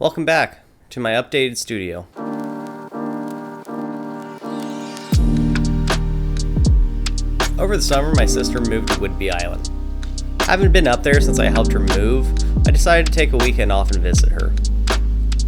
Welcome back to my updated studio. Over the summer, my sister moved to Whidbey Island. I haven't been up there since I helped her move. I decided to take a weekend off and visit her.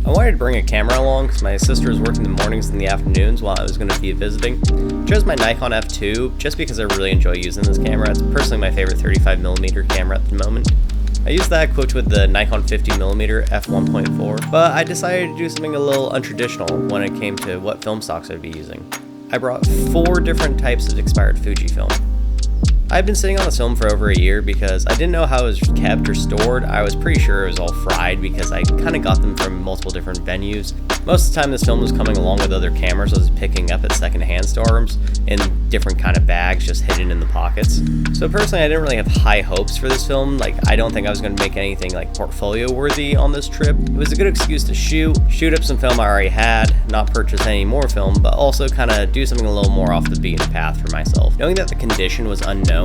I wanted to bring a camera along because my sister was working the mornings and the afternoons while I was going to be visiting. I chose my Nikon F2 just because I really enjoy using this camera. It's personally my favorite 35mm camera at the moment. I used that equipped with the Nikon 50mm f1.4, but I decided to do something a little untraditional when it came to what film stocks I'd be using. I brought 4 different types of expired Fuji film. I've been sitting on this film for over a year because I didn't know how it was kept or stored. I was pretty sure it was all fried because I kind of got them from multiple different venues. Most of the time this film was coming along with other cameras I was picking up at secondhand stores in different kind of bags just hidden in the pockets. So personally I didn't really have high hopes for this film. I don't think I was going to make anything portfolio worthy on this trip. It was a good excuse to shoot up some film I already had, not purchase any more film, but also kind of do something a little more off the beaten path for myself. Knowing that the condition was unknown,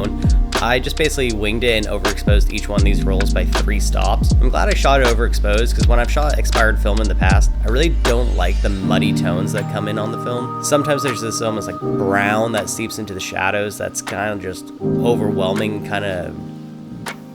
I just basically winged it and overexposed each one of these rolls by 3 stops. I'm glad I shot it overexposed because when I've shot expired film in the past, I really don't like the muddy tones that come in on the film. Sometimes there's this almost brown that seeps into the shadows that's kind of just overwhelming, kind of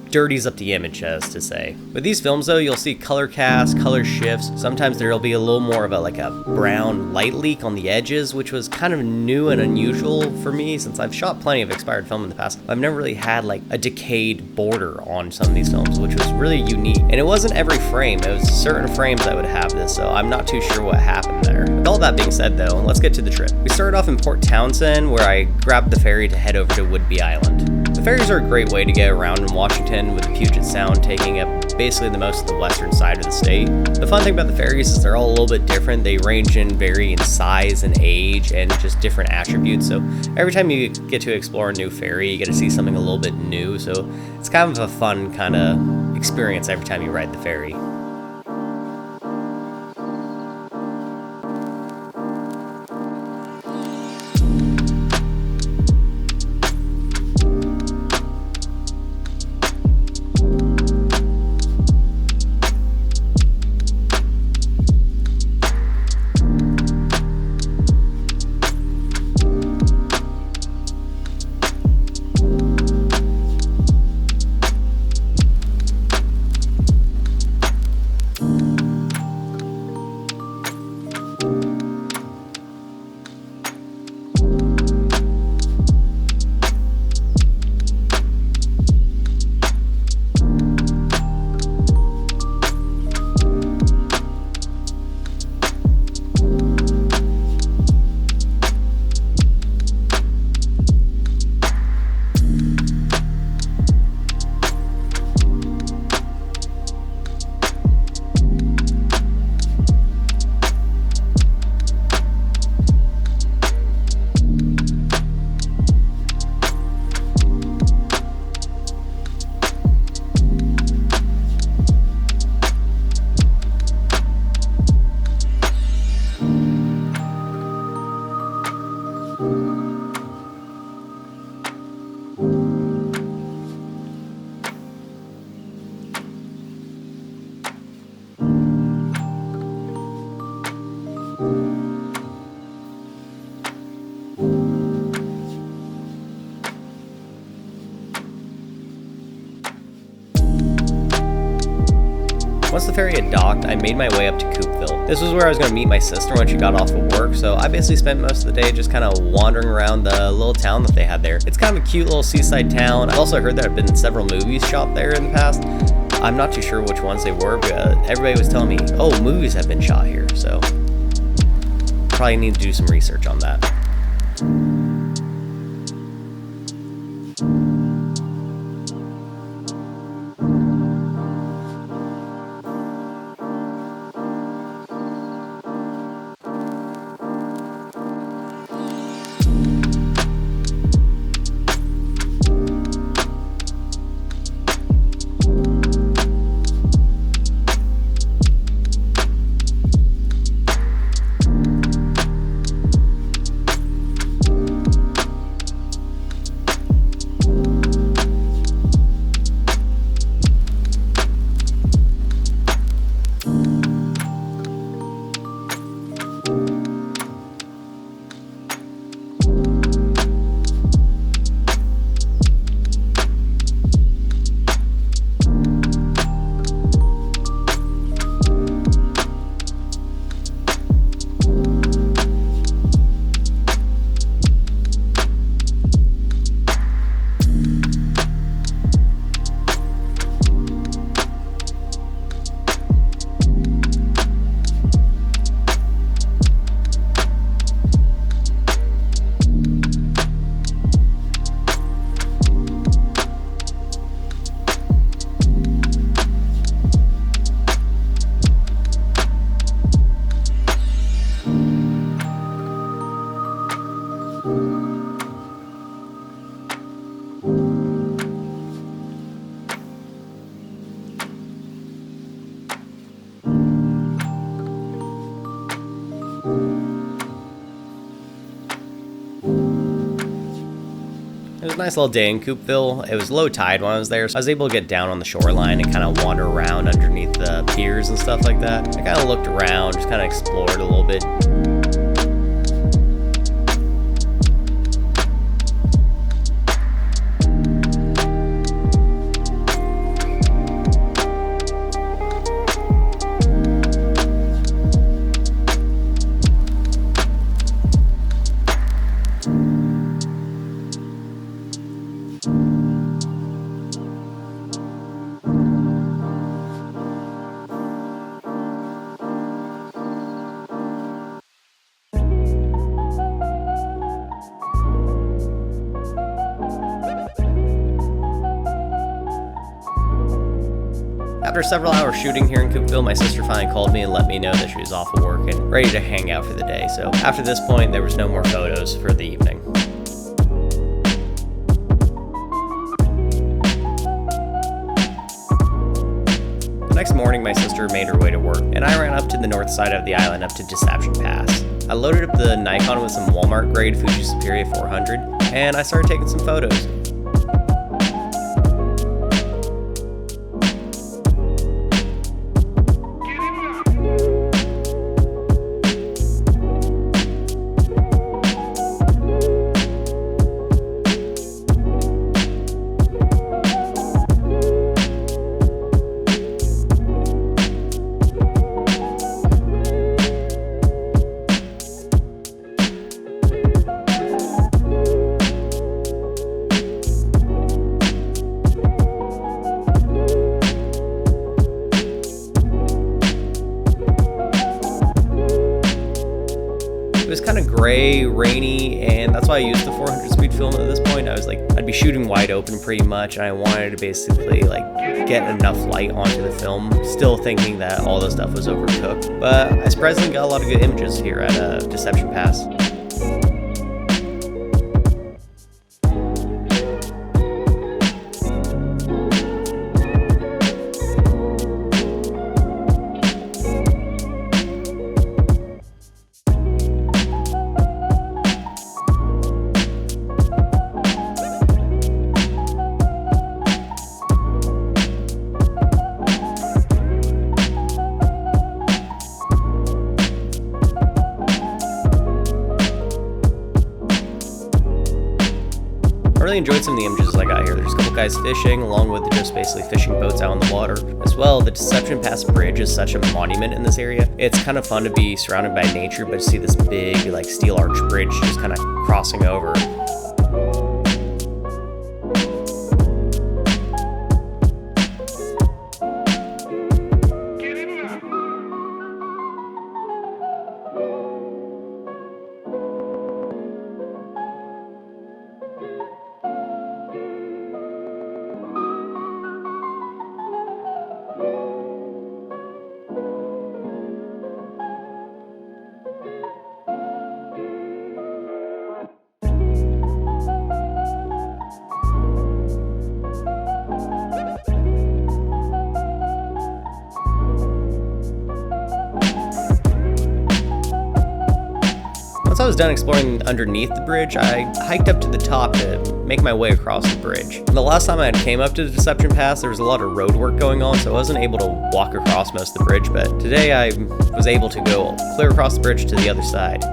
dirties up the image, as to say. With these films though, you'll see color casts, color shifts. Sometimes there'll be a little more of a brown light leak on the edges, which was kind of new and unusual for me since I've shot plenty of expired film in the past. I've never really had a decayed border on some of these films, which was really unique. And it wasn't every frame, it was certain frames that would have this, so I'm not too sure what happened there. With all that being said though, let's get to the trip. We started off in Port Townsend, where I grabbed the ferry to head over to Whidbey Island. The ferries are a great way to get around in Washington, with the Puget Sound taking up basically the most of the western side of the state. The fun thing about the ferries is they're all a little bit different. They range and vary in size and age and just different attributes. So every time you get to explore a new ferry, you get to see something a little bit new. So it's kind of a fun kind of experience every time you ride the ferry. Once the ferry had docked, I made my way up to Coopville. This was where I was going to meet my sister when she got off of work, so I basically spent most of the day just kind of wandering around the little town that they had there. It's kind of a cute little seaside town. I also heard there have been several movies shot there in the past. I'm not too sure which ones they were, but everybody was telling me, oh, movies have been shot here, so probably need to do some research on that. It was a nice little day in Coupeville. It was low tide when I was there, so I was able to get down on the shoreline and kind of wander around underneath the piers and stuff like that. I kind of looked around, just kind of explored a little bit. After several hours shooting here in Coupeville, my sister finally called me and let me know that she was off of work and ready to hang out for the day. So after this point, there was no more photos for the evening. The next morning, my sister made her way to work, and I ran up to the north side of the island up to Deception Pass. I loaded up the Nikon with some Walmart grade Fuji Superia 400, and I started taking some photos. It was kind of gray, rainy, and that's why I used the 400 speed film at this point. I was like, I'd be shooting wide open pretty much, and I wanted to basically like get enough light onto the film, still thinking that all the stuff was overcooked. But I surprisingly got a lot of good images here at Deception Pass. I really enjoyed some of the images I got here. There's a couple guys fishing, along with just basically fishing boats out in the water. As well, the Deception Pass Bridge is such a monument in this area. It's kind of fun to be surrounded by nature, but to see this big, like, steel arch bridge just kind of crossing over. Once I was done exploring underneath the bridge, I hiked up to the top to make my way across the bridge. And the last time I came up to the Deception Pass, there was a lot of road work going on, so I wasn't able to walk across most of the bridge, but today I was able to go clear across the bridge to the other side.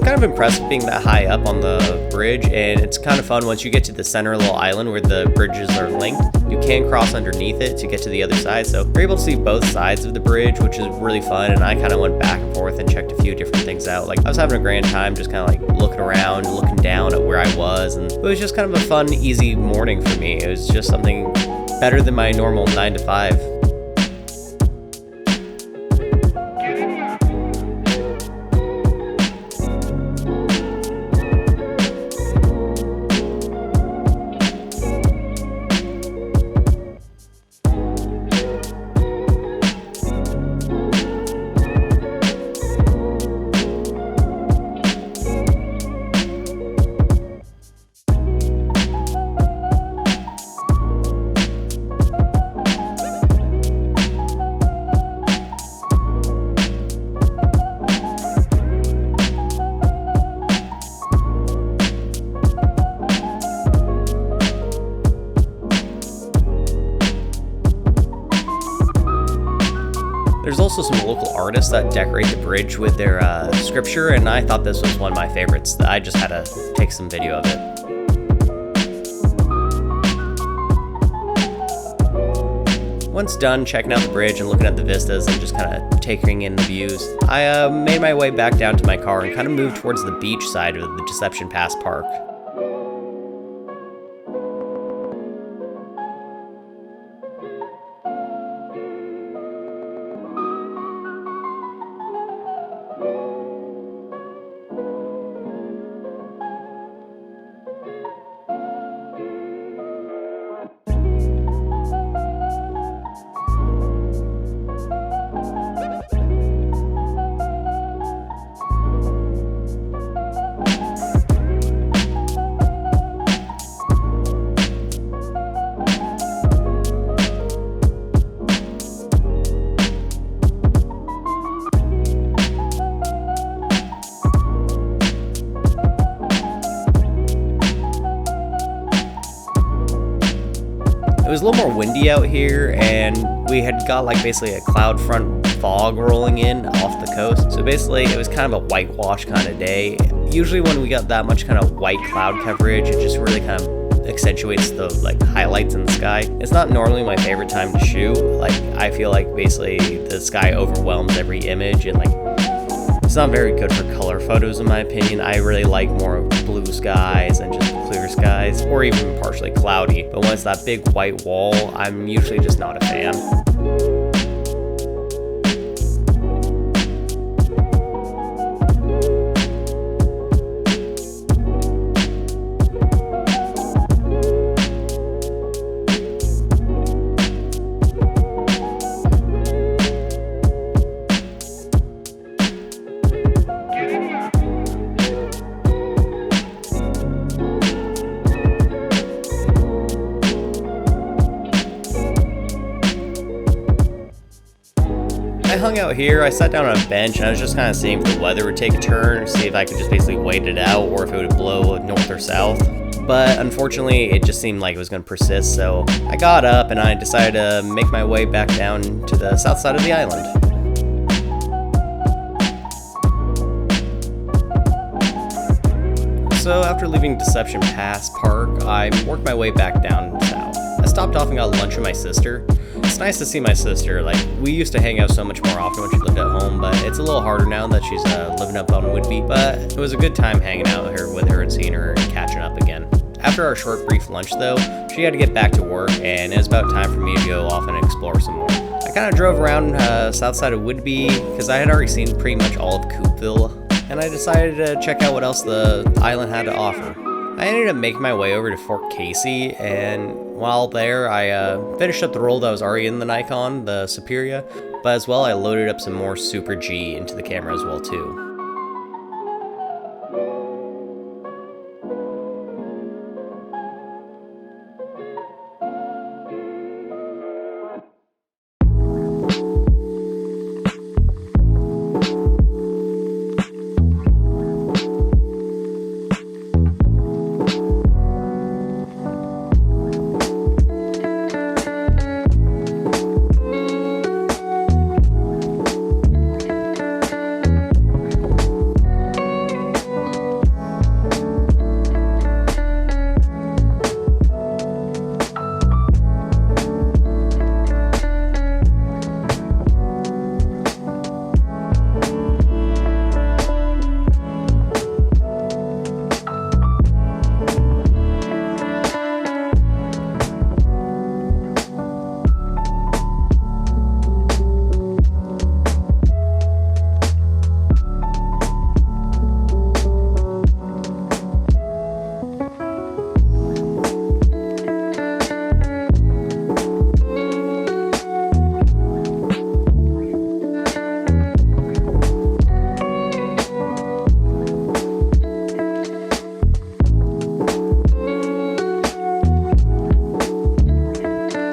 Kind of impressive being that high up on the bridge, and it's kind of fun once you get to the center little island where the bridges are linked. You can cross underneath it to get to the other side, so you're able to see both sides of the bridge, which is really fun. And I kind of went back and forth and checked a few different things out. Like, I was having a grand time just kind of like looking around, looking down at where I was, and it was just kind of a fun, easy morning for me. It was just something better than my normal 9 to 5. also some local artists that decorate the bridge with their scripture, and I thought this was one of my favorites. I just had to take some video of it. Once done checking out the bridge and looking at the vistas and just kind of taking in the views, I made my way back down to my car and kind of moved towards the beach side of the Deception Pass Park. It was a little more windy out here, and we had got like basically a cloud front fog rolling in off the coast. So basically it was kind of a whitewash kind of day. Usually when we got that much kind of white cloud coverage, it just really kind of accentuates the like highlights in the sky. It's not normally my favorite time to shoot. Like I feel like basically the sky overwhelms every image, and like it's not very good for color photos in my opinion. I really like more blue skies and just clear skies, or even partially cloudy. But when it's that big white wall, I'm usually just not a fan. I hung out here, I sat down on a bench, and I was just kind of seeing if the weather would take a turn, see if I could just basically wait it out, or if it would blow north or south. But unfortunately, it just seemed like it was going to persist, so I got up and I decided to make my way back down to the south side of the island. So after leaving Deception Pass Park, I worked my way back down south. I stopped off and got lunch with my sister. It's nice to see my sister. Like, we used to hang out so much more often when she lived at home, but it's a little harder now that she's living up on Whidbey. But it was a good time hanging out with her and seeing her and catching up again. After our short brief lunch though, she had to get back to work, and it was about time for me to go off and explore some more. I kind of drove around south side of Whidbey because I had already seen pretty much all of Coopville, and I decided to check out what else the island had to offer. I ended up making my way over to Fort Casey, and while there, I finished up the roll that was already in the Nikon, the Superia, but as well I loaded up some more Super G into the camera as well too.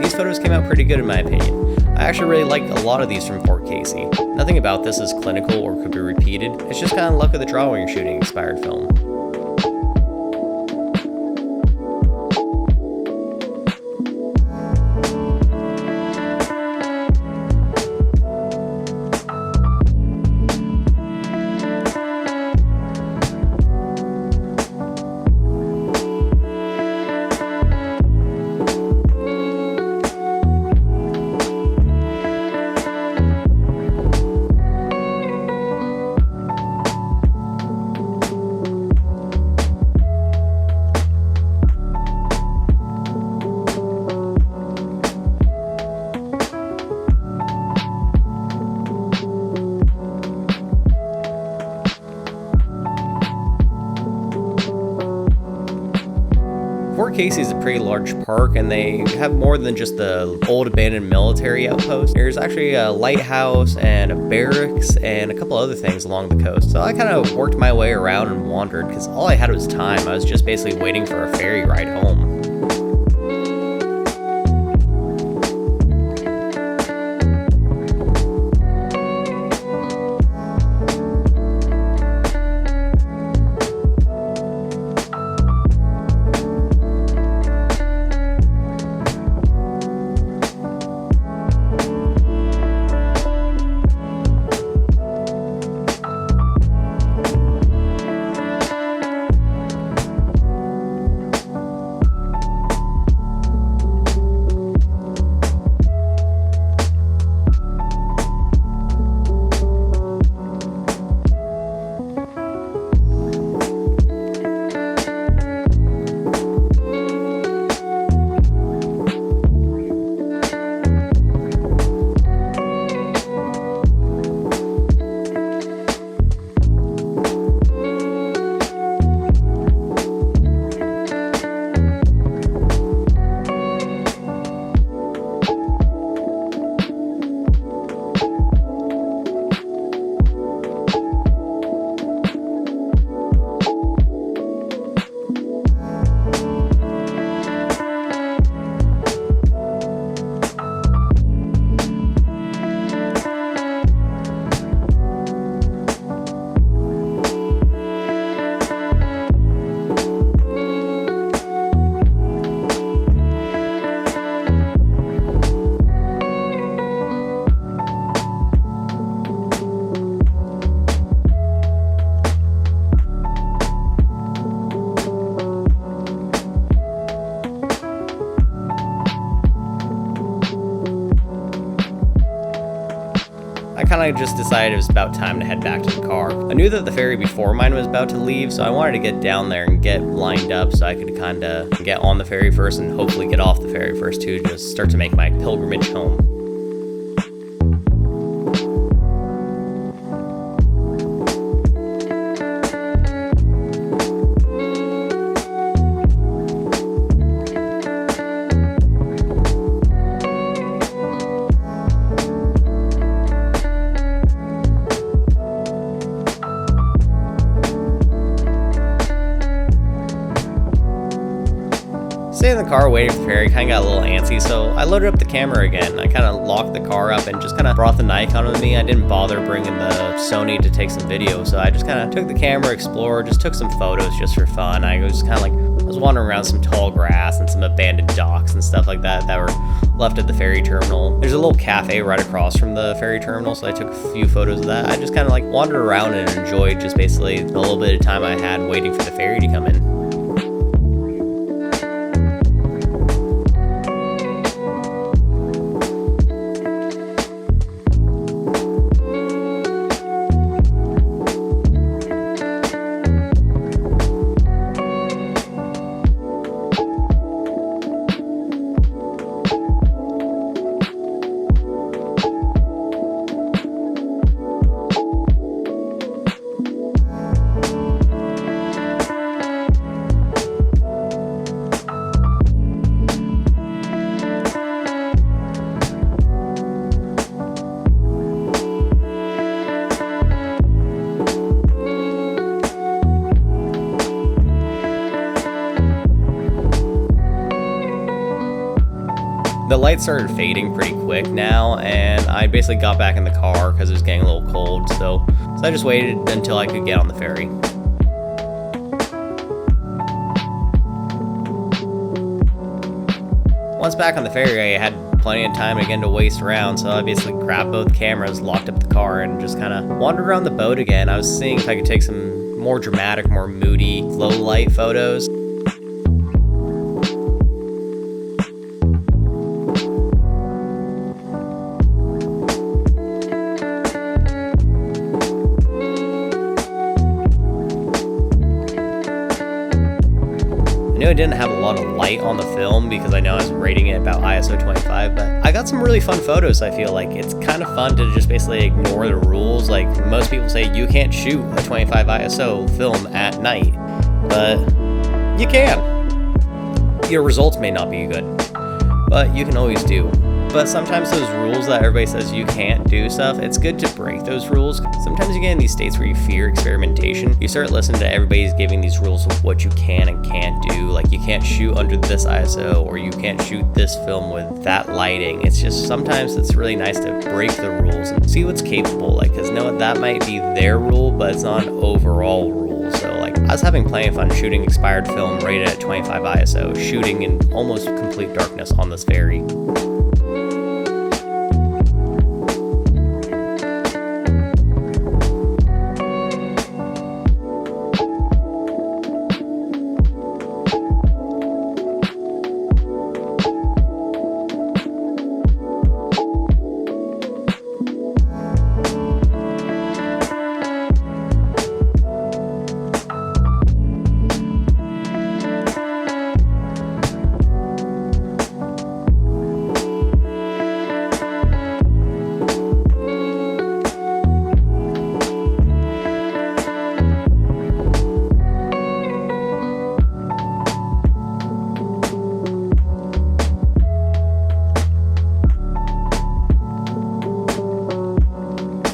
These photos came out pretty good in my opinion. I actually really liked a lot of these from Fort Casey. Nothing about this is clinical or could be repeated, it's just kind of luck of the draw when you're shooting inspired film. Fort Casey is a pretty large park, and they have more than just the old abandoned military outpost. There's actually a lighthouse and a barracks and a couple other things along the coast. So I kind of worked my way around and wandered because all I had was time. I was just basically waiting for a ferry ride home. I kind of just decided it was about time to head back to the car. I knew that the ferry before mine was about to leave, so I wanted to get down there and get lined up so I could kind of get on the ferry first and hopefully get off the ferry first too, just start to make my pilgrimage home. Staying in the car waiting for the ferry kind of got a little antsy, so I loaded up the camera again. I kind of locked the car up and just kind of brought the Nikon with me. I didn't bother bringing the Sony to take some video, so I just kind of took the camera, explored, just took some photos just for fun. I was kind of like, I was wandering around some tall grass and some abandoned docks and stuff like that were left at the ferry terminal. There's a little cafe right across from the ferry terminal, so I took a few photos of that. I just kind of like wandered around and enjoyed just basically the little bit of time I had waiting for the ferry to come in. The lights started fading pretty quick now, and I basically got back in the car because it was getting a little cold, so I just waited until I could get on the ferry. Once back on the ferry, I had plenty of time again to waste around, so I basically grabbed both cameras, locked up the car, and just kind of wandered around the boat again. I was seeing if I could take some more dramatic, more moody, low light photos. I knew I didn't have a lot of light on the film because I know I was rating it about ISO 25, but I got some really fun photos. I feel like it's kind of fun to just basically ignore the rules. Like most people say you can't shoot a 25 ISO film at night, but you can. Your results may not be good, but you can always do. But sometimes those rules that everybody says you can't do stuff, it's good to break those rules. Sometimes you get in these states where you fear experimentation. You start listening to everybody's giving these rules of what you can and can't do. Like you can't shoot under this ISO, or you can't shoot this film with that lighting. It's just sometimes it's really nice to break the rules and see what's capable. Like, because no, that might be their rule, but it's not an overall rule. So like I was having plenty of fun shooting expired film rated at 25 ISO, shooting in almost complete darkness on this ferry.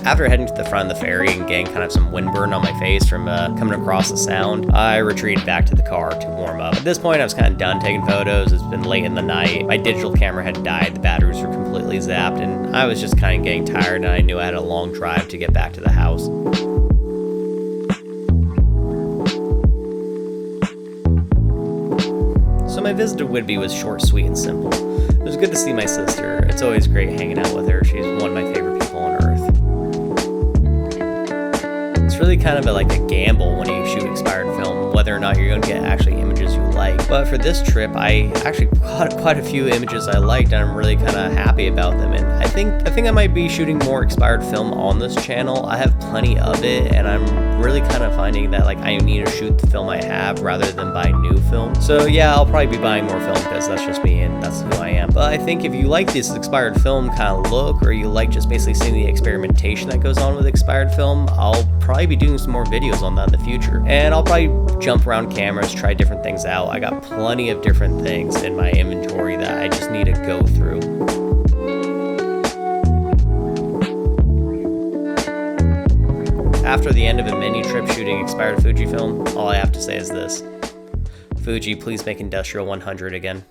After heading to the front of the ferry and getting kind of some windburn on my face from coming across the sound, I retreated back to the car to warm up. At this point, I was kind of done taking photos. It's been late in the night. My digital camera had died. The batteries were completely zapped, and I was just kind of getting tired, and I knew I had a long drive to get back to the house. So my visit to Whidbey was short, sweet, and simple. It was good to see my sister. It's always great hanging out with her. She's one of my favorite people on earth. It's really kind of like a gamble when you shoot expired film, whether or not you're going to get actually images you like. But for this trip, I actually caught quite a few images I liked, and I'm really kind of happy about them. And I think I might be shooting more expired film on this channel. I have plenty of it, and I'm really kind of finding that like I need to shoot the film I have rather than buy new film. So yeah, I'll probably be buying more film because that's just me and that's who I am. But I think if you like this expired film kind of look, or you like just basically seeing the experimentation that goes on with expired film, I'll probably be doing some more videos on that in the future. And I'll probably jump around cameras, try different things out. I got plenty of different things in my inventory that I just need to go through. After the end of a mini trip shooting expired Fuji film, all I have to say is this: Fuji, please make Industrial 100 again.